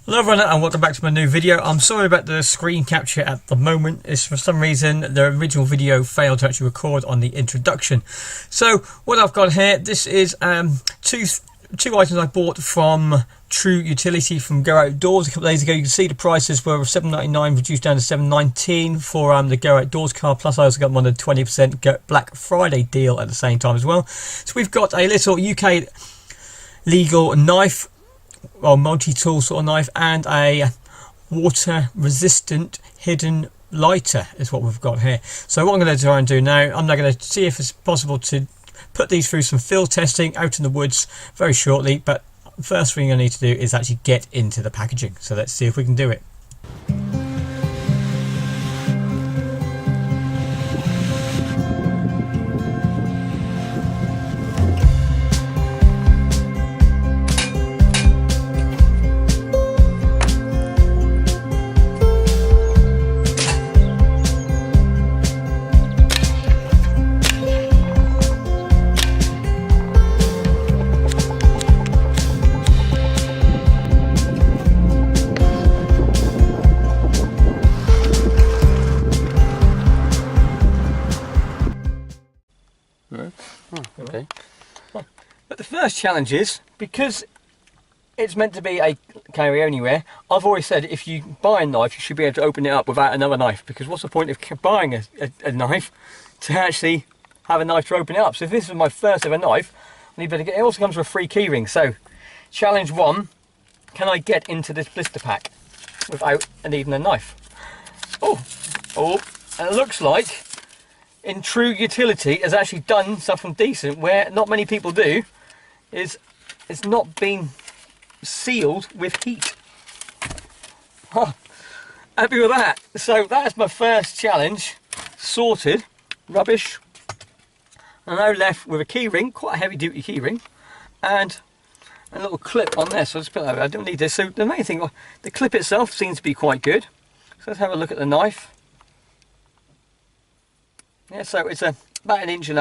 Hello everyone and welcome back to my new video. I'm sorry about the screen capture at the moment. It's for some reason the original video failed to actually record on the introduction. So what I've got here, this is two items I bought from True Utility from Go Outdoors a couple of days ago. You can see the prices were $7.99 reduced down to $7.19 for the Go Outdoors card. Plus I also got one of the 20% Black Friday deal at the same time as well. So we've got a little UK legal knife, well, multi-tool sort of knife, and a water resistant hidden lighter is what we've got here. So what I'm going to try and do now, I'm now going to see if it's possible to put these through some field testing out in the woods very shortly, but first thing I need to do is actually get into the packaging. So let's see if we can do it. Okay. But the first challenge is, because it's meant to be a carry anywhere, I've always said if you buy a knife you should be able to open it up without another knife, because what's the point of buying a knife to actually have a knife to open it up? So if this is my first ever knife, I need better get, it also comes with a free keyring. So challenge one, can I get into this blister pack without needing a knife? Oh, and it looks like in True Utility has actually done something decent where not many people do, is it's not been sealed with heat. Oh, happy with that. So that's my first challenge sorted. Rubbish. I'm now left with a keyring, quite a heavy duty keyring, and a little clip on there. So let's put that, I don't need this. So the main thing, the clip itself seems to be quite good. So let's have a look at the knife. Yeah, so it's about 1.5 inches.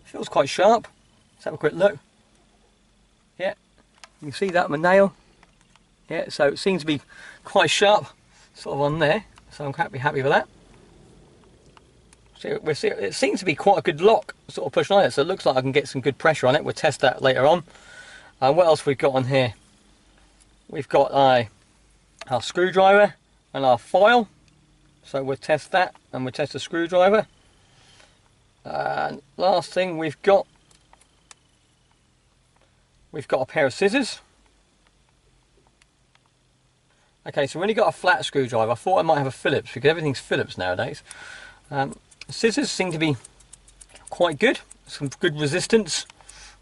Feels quite sharp. Let's have a quick look. Yeah, you can see that on my nail. Yeah, so it seems to be quite sharp, sort of on there. So I'm happy with that. So it seems to be quite a good lock, sort of pushing on it. So it looks like I can get some good pressure on it. We'll test that later on. What else we've got on here? We've got our screwdriver and our file. So we'll test that, and we'll test the screwdriver. And last thing we've got a pair of scissors. Okay, so when you got a flat screwdriver, I thought I might have a Phillips, because everything's Phillips nowadays. Scissors seem to be quite good, some good resistance.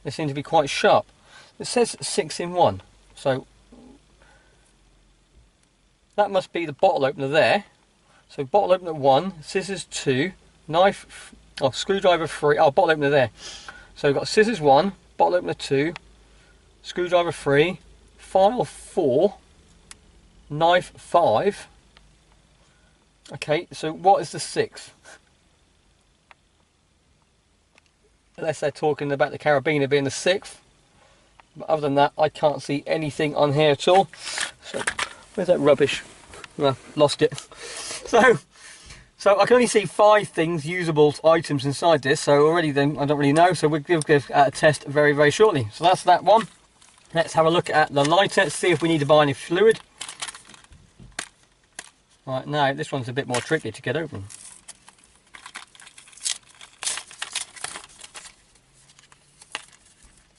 They seem to be quite sharp. It says 6-in-1, so that must be the bottle opener there. So bottle opener 1, scissors 2, knife, screwdriver 3, bottle opener there. So we've got scissors 1, bottle opener 2, screwdriver 3, file 4, knife 5. Okay, so what is the 6th? Unless they're talking about the carabiner being the 6th. But other than that, I can't see anything on here at all. So where's that rubbish? Well, lost it. So I can only see 5 things, usable items inside this. So already then I don't really know. So we'll give a test very, very shortly. So that's that one. Let's have a look at the lighter, see if we need to buy any fluid. Right, now this one's a bit more tricky to get open.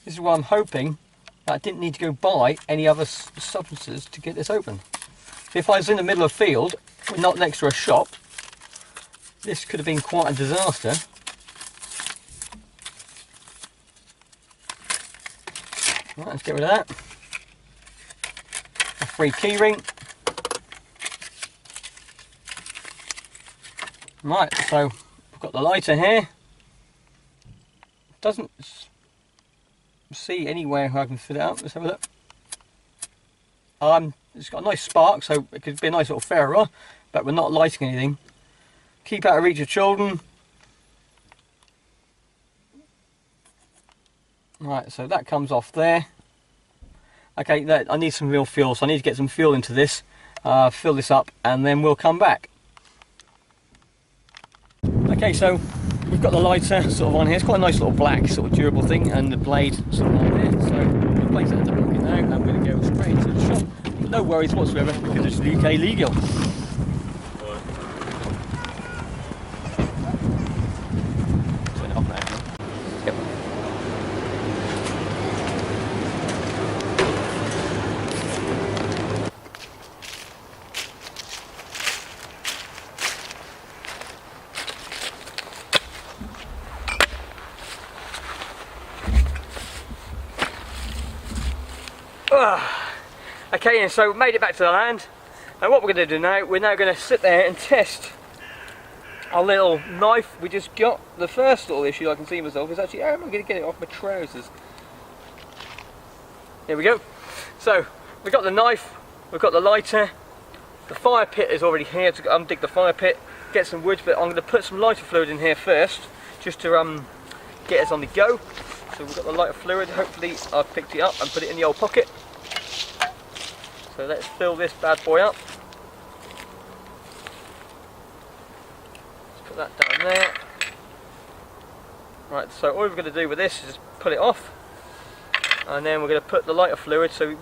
This is why I'm hoping that I didn't need to go buy any other substances to get this open. If I was in the middle of a field, not next to a shop, this could have been quite a disaster. Right, let's get rid of that. A free keyring. Right, so I've got the lighter here. Doesn't see anywhere I can fit it up. Let's have a look. It's got a nice spark, so it could be a nice little ferro, but we're not lighting anything. Keep out of reach of children. Right, so that comes off there. Okay, I need some real fuel, so I need to get some fuel into this, fill this up, and then we'll come back. Okay, so we've got the lighter sort of on here. It's quite a nice little black sort of durable thing, and the blade sort of on there. So we'll place it at the pocket now. I'm going to go straight into the shop. But no worries whatsoever because it's UK legal. Turn it off now. Yep. Okay, and so we made it back to the land, and what we're going to do now, we're now going to sit there and test our little knife we just got. The first little issue I can see myself is actually, how am I going to get it off my trousers? Here we go. So we've got the knife, we've got the lighter, the fire pit is already here to undig the fire pit, get some wood, but I'm going to put some lighter fluid in here first, just to get us on the go. So we've got the lighter fluid, hopefully I've picked it up and put it in the old pocket. So let's fill this bad boy up. Let's put that down there. Right, so all we're going to do with this is just pull it off, and then we're going to put the lighter fluid. So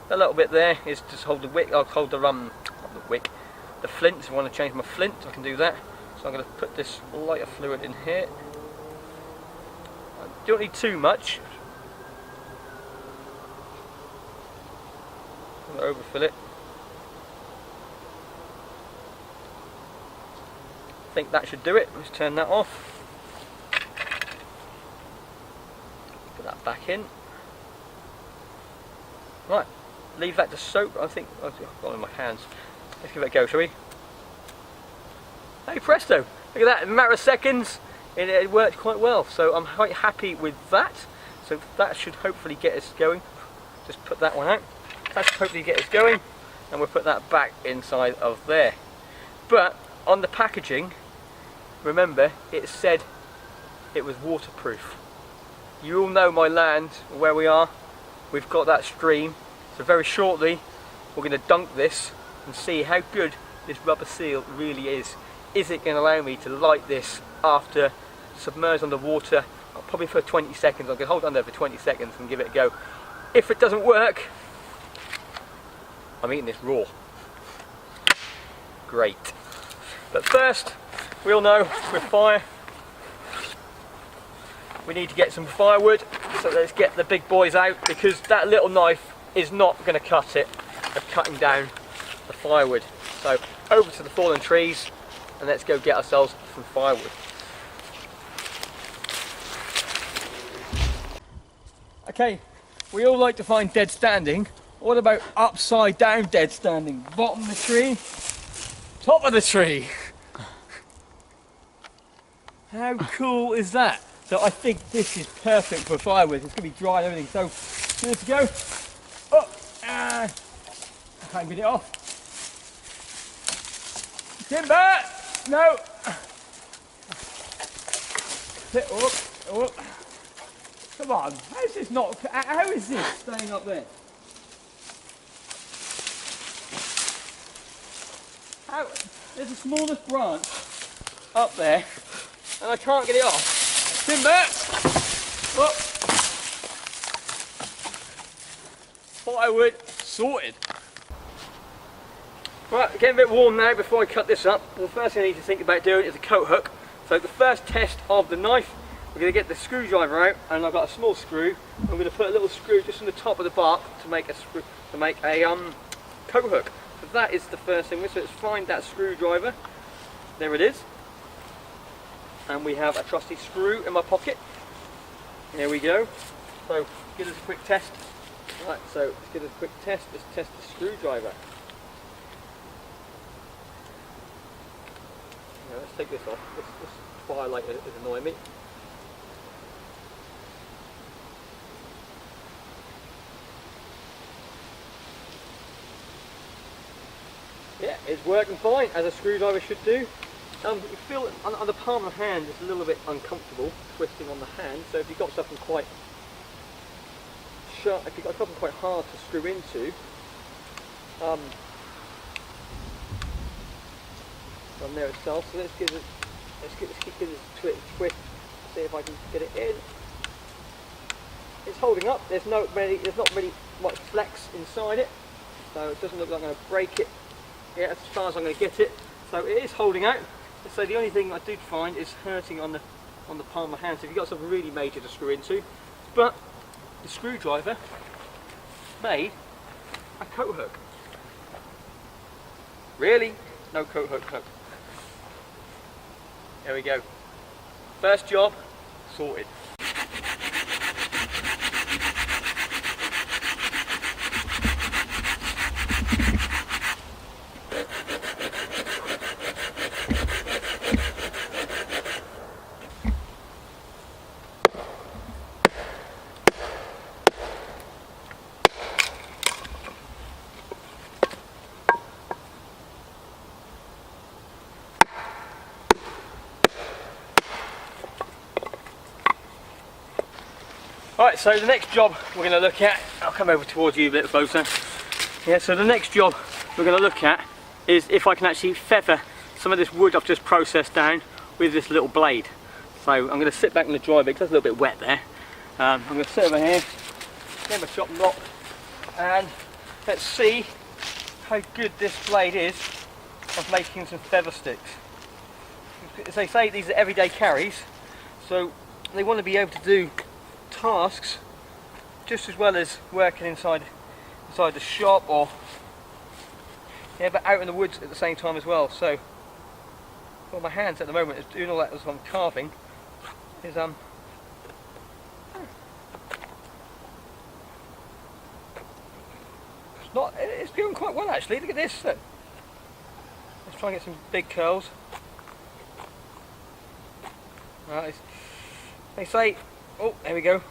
a little bit there is just hold the wick. I'll hold the the flint. If I want to change my flint, I can do that. So I'm going to put this lighter fluid in here. I don't need too much. Overfill it. I think that should do it. Let's turn that off. Put that back in. Right, leave that to soak. I think I've got it in my hands. Let's give it a go, shall we? Hey presto! Look at that, in a matter of seconds it worked quite well. So I'm quite happy with that. So that should hopefully get us going. Just put that one out. That should hopefully get us going, and we'll put that back inside of there. But on the packaging, remember, it said it was waterproof. You all know my land, where we are. We've got that stream, so very shortly we're going to dunk this and see how good this rubber seal really is. Is it going to allow me to light this after submerged under water? Probably for 20 seconds. I'm going to hold on there for 20 seconds and give it a go. If it doesn't work, I'm eating this raw. Great. But first, we all know with fire, we need to get some firewood. So let's get the big boys out, because that little knife is not going to cut it of cutting down the firewood. So over to the fallen trees, and let's go get ourselves some firewood. Okay, we all like to find dead standing. What about upside down dead standing? Bottom of the tree, top of the tree. How cool is that? So I think this is perfect for firewood. It's going to be dry and everything. So let's go. Oh, I can't get it off. Timber! No! Up. Come on, how is this not, how is this staying up there? How, there's the smallest branch up there and I can't get it off. Timber! Up. Firewood sorted. Right, getting a bit warm now before I cut this up. The first thing I need to think about doing is a coat hook. So the first test of the knife, we're going to get the screwdriver out, and I've got a small screw. I'm going to put a little screw just on the top of the bark to make a coat hook. So that is the first thing. So let's find that screwdriver. There it is. And we have a trusty screw in my pocket. There we go. So give us a quick test. Right, so let's give us a quick test. Let's test the screwdriver. Now, let's take this off. This firelight is annoying me. Yeah, it's working fine, as a screwdriver should do. You feel it on the palm of the hand, it's a little bit uncomfortable, twisting on the hand, so if you've got something quite sharp, if you've got a couple quite hard to screw into, on there itself. So let's keep giving it a twist. See if I can get it in. It's holding up. There's not really much flex inside it, so it doesn't look like I'm going to break it. Yeah, as far as I'm going to get it. So it is holding out. So the only thing I did find is hurting on the palm of my hand. So if you've got something really major to screw into, but the screwdriver made a coat hook. Really? No coat hook. There we go. First job sorted. Right, so the next job we're going to look at, I'll come over towards you a bit closer. Yeah, so the next job we're going to look at is if I can actually feather some of this wood I've just processed down with this little blade. So I'm going to sit back in the dry bit because it's a little bit wet there. I'm going to sit over here, get my chopping block, and let's see how good this blade is of making some feather sticks. As they say, these are everyday carries, so they want to be able to do tasks just as well as working inside the shop, or yeah, but out in the woods at the same time as well. So well, my hands at the moment is doing all that as I'm carving is it's doing quite well actually. Look at this. Look. Let's try and get some big curls. Right, they say, oh, there we go.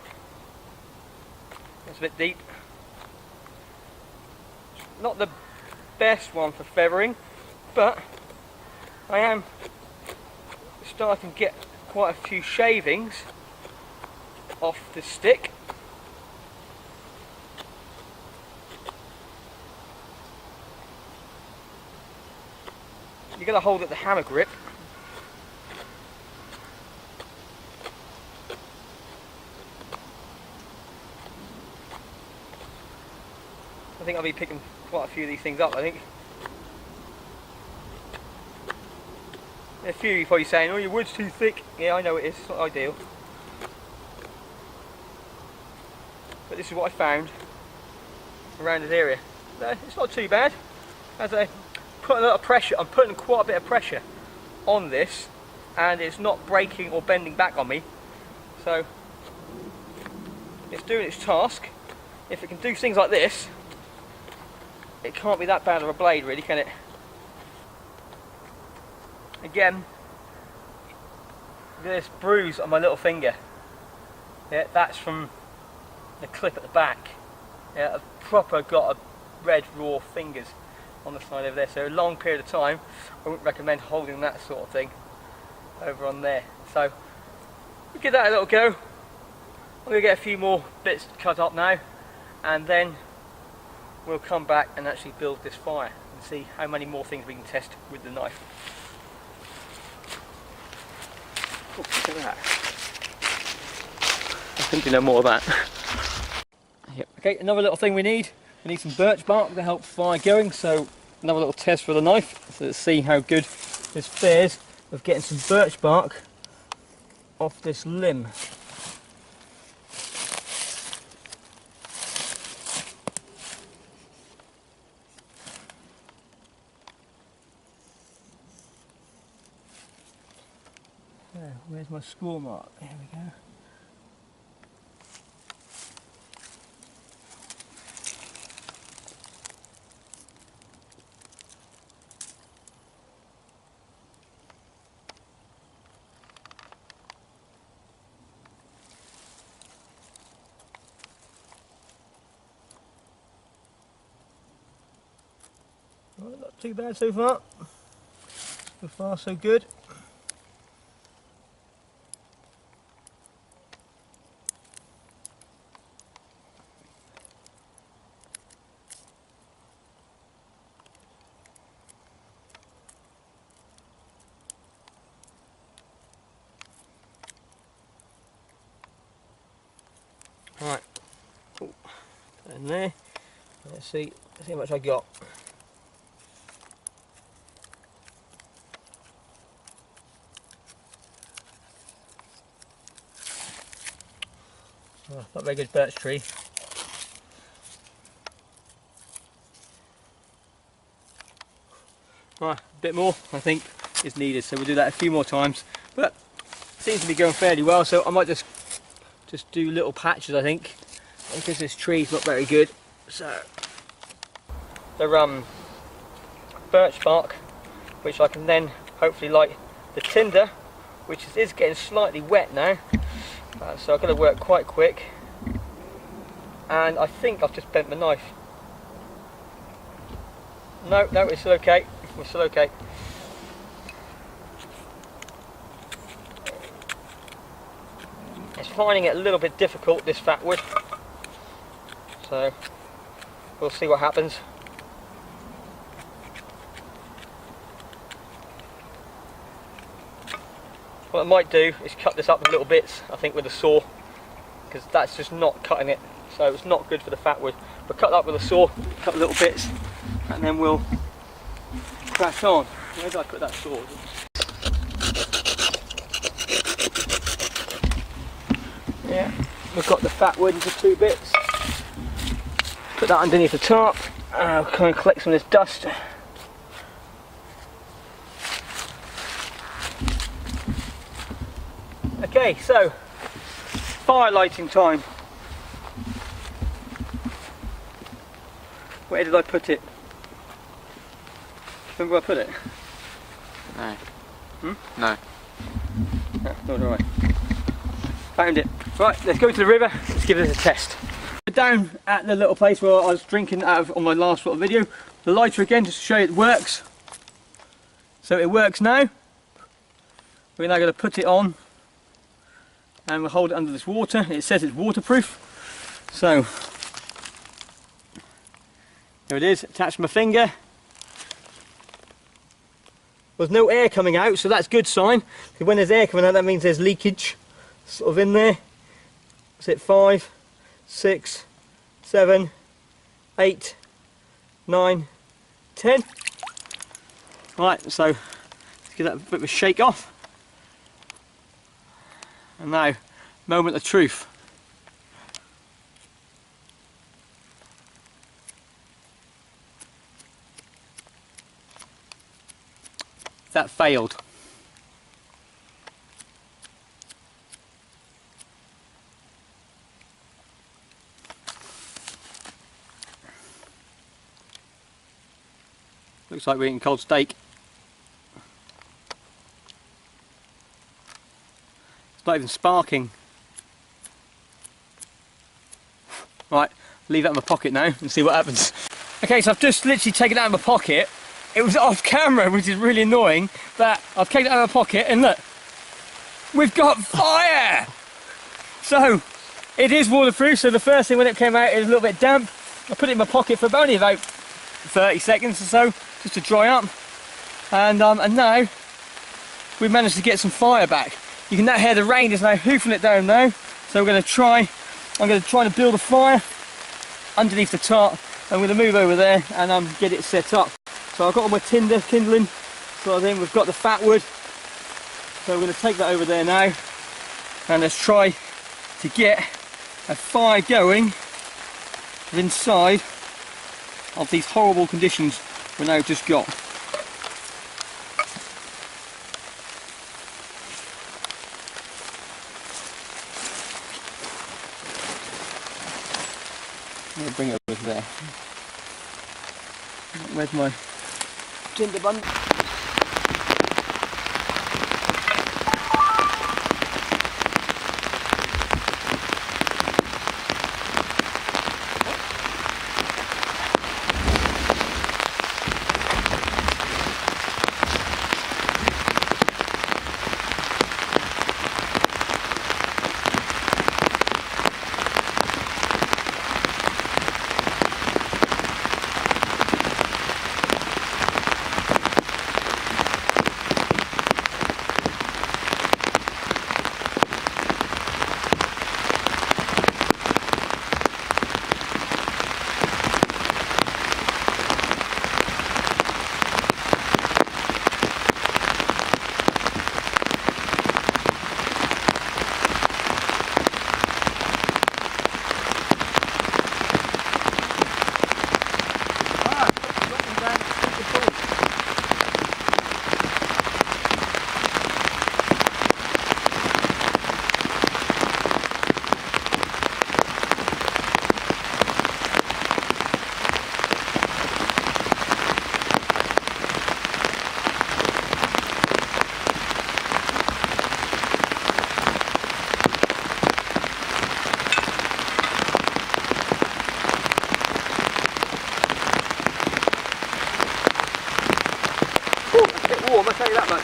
That's a bit deep. Not the best one for feathering, but I am starting to get quite a few shavings off the stick. You're going to hold it the hammer grip. I think I'll be picking quite a few of these things up, I think. A few of you probably saying, oh, your wood's too thick. Yeah, I know it is, it's not ideal. But this is what I found around this area. No, it's not too bad. As I put a lot of pressure, I'm putting quite a bit of pressure on this, and it's not breaking or bending back on me. So it's doing its task. If it can do things like this, it can't be that bad of a blade, really, can it? Again, look at this bruise on my little finger. Yeah, that's from the clip at the back. Yeah, I've proper got a red raw fingers on the side over there. So a long period of time, I wouldn't recommend holding that sort of thing over on there. So we'll give that a little go. I'm going to get a few more bits cut up now, and then we'll come back and actually build this fire and see how many more things we can test with the knife. Oh, look at that. I think you know more of that. Yep. Okay, another little thing we need some birch bark to help fire going, so another little test for the knife. So let's see how good this fares of getting some birch bark off this limb. Where's my score mark? There we go. Well, not too bad so far. So far so good. that in there. Let's see how much I got. Oh, not very good birch tree. Right, a bit more I think is needed, so we'll do that a few more times. But it seems to be going fairly well, so I might just do little patches, I think, because this tree's not very good. So the birch bark, which I can then hopefully light the tinder, which is getting slightly wet now. So I've got to work quite quick, and I think I've just bent my knife. No, it's still okay. We're still okay. It's finding it a little bit difficult, this fat wood, so we'll see what happens. What I might do is cut this up in little bits, I think, with a saw, because that's just not cutting it, so it's not good for the fat wood. But cut it up with a saw, cut little bits, and then we'll crash on. Where did I put that saw? Yeah, we've got the fat wood into 2 bits. Put that underneath the top, and I'll kind of collect some of this dust. Okay, so fire lighting time. Where did I put it? Remember where I put it? No. No. Not alright. Found it. Right, let's go to the river. Let's give this a test. Down at the little place where I was drinking out of on my last little video. The lighter again, just to show you it works. So it works now. We're now going to put it on, and we'll hold it under this water. It says it's waterproof. So there it is, attached to my finger. There's no air coming out, so that's a good sign. Because when there's air coming out, that means there's leakage sort of in there. That's it, 5, 6, 7, 8, 9, 10. Right, so let's give that a bit of a shake off. And now, moment of truth. That failed. Looks like we're eating cold steak. It's not even sparking. Right, leave that in my pocket now and see what happens. Okay, so I've just literally taken it out of my pocket. It was off camera, which is really annoying, but I've taken it out of my pocket and look, we've got fire! So, it is waterproof, so the first thing when it came out, it was a little bit damp. I put it in my pocket for only about 30 seconds or so, just to dry up. And now, we've managed to get some fire back. You can now hear the rain is now hoofing it down now. So I'm going to try to build a fire underneath the top. I'm going to move over there and get it set up. So I've got all my tinder kindling, so then we've got the fat wood. So I'm going to take that over there now, and let's try to get a fire going inside of these horrible conditions we now just got. I'm going to bring it over there. Where's my tinder bun? warm, I'll tell you that much.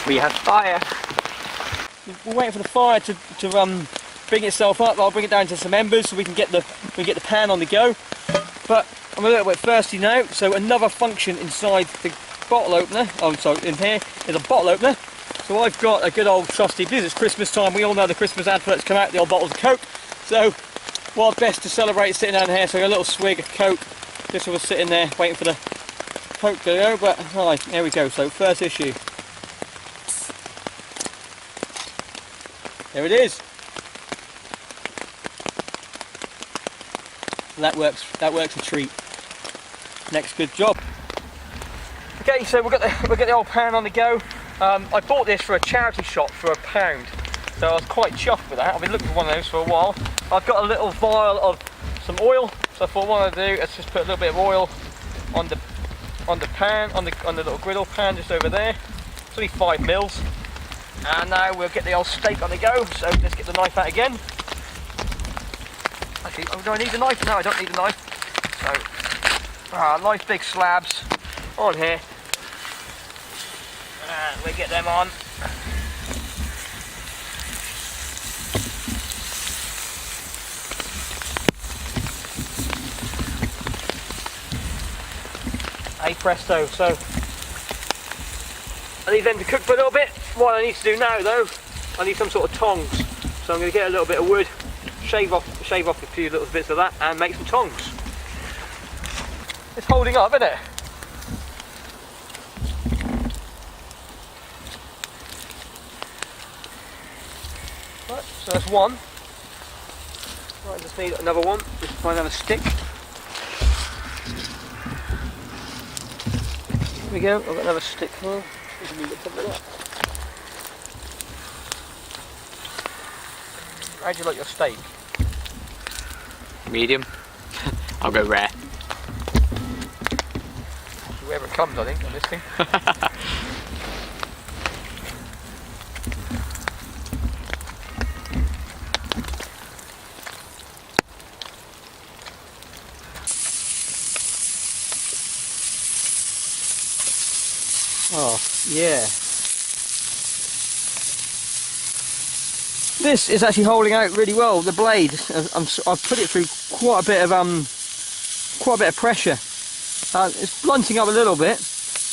We have fire. We're waiting for the fire to bring itself up. I'll bring it down to some embers so we can get the pan on the go. But I'm a little bit thirsty now, so another function inside the bottle opener. Oh, sorry, in here is a bottle opener. So I've got a good old trusty, because it's Christmas time. We all know the Christmas adverts come out, the old bottles of Coke. So what best to celebrate sitting down here? So a little swig of Coke. Just was sitting there waiting for the Coke to go. But right, here we go. So first issue. There it is. That works a treat. Next good job. Okay, so we've got the old pan on the go. I bought this for a charity shop for £1, so I was quite chuffed with that. I've been looking for one of those for a while. I've got a little vial of some oil, so I thought what I'll do is just put a little bit of oil on the pan, on the little griddle pan just over there. It's only 5 mils. And now we'll get the old steak on the go, so let's get the knife out again. Actually, oh, do I need a knife? No, I don't need a knife. So, nice big slabs on here. And we get them on. Hey presto, so I need them to cook for a little bit. What I need to do now though, I need some sort of tongs. So I'm going to get a little bit of wood, shave off a few little bits of that and make some tongs. It's holding up, isn't it? Right, so that's one. Right, I just need another one. Just find another stick. Here we go, I've got another stick here. How do you like your steak? Medium. I'll go rare. Wherever it comes, I think, on this thing. Oh, yeah. This is actually holding out really well. The blade, I've put it through quite a bit of pressure. It's blunting up a little bit,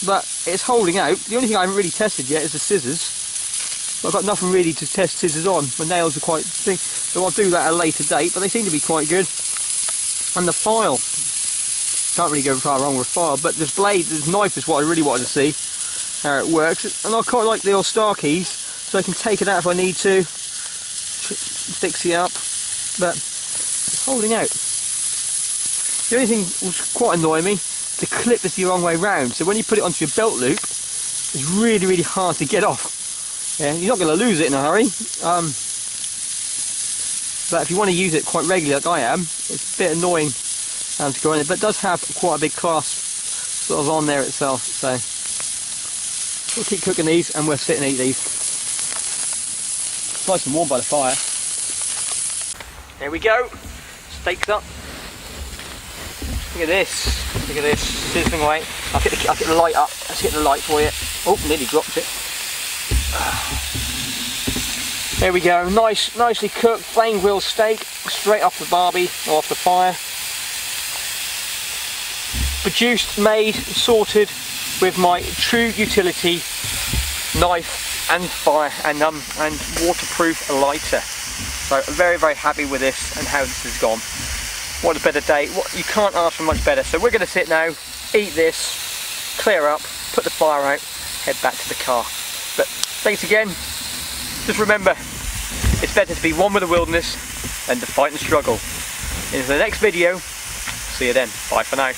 but it's holding out. The only thing I haven't really tested yet is the scissors. I've got nothing really to test scissors on. My nails are quite thick, so I'll do that at a later date. But they seem to be quite good. And the file, can't really go far wrong with a file. But this blade, this knife is what I really wanted to see how it works. And I quite like the old star keys, so I can take it out if I need to. Fix it up, but it's holding out. The only thing was quite annoying me, the clip is the wrong way round, so when you put it onto your belt loop, it's really hard to get off. Yeah, you're not going to lose it in a hurry, but if you want to use it quite regularly like I am, it's a bit annoying to go in it, but it does have quite a big clasp sort of on there itself, so we'll keep cooking these and we'll sit and eat these. nice and warm by the fire. There we go. Steaks up. Look at this. Look at this. Sizzling away. I'll get the light up. Let's get the light for you. Oh, nearly dropped it. There we go. Nicely cooked flame grilled steak straight off the barbie or off the fire. Produced, made, sorted with my true utility knife and fire and waterproof lighter. So very, very happy with this and how this has gone. What a better day. You can't ask for much better. So we're going to sit now, eat this, clear up, put the fire out, head back to the car. But thanks again. Just remember, it's better to be one with the wilderness than to fight and struggle. In the next video, see you then. Bye for now.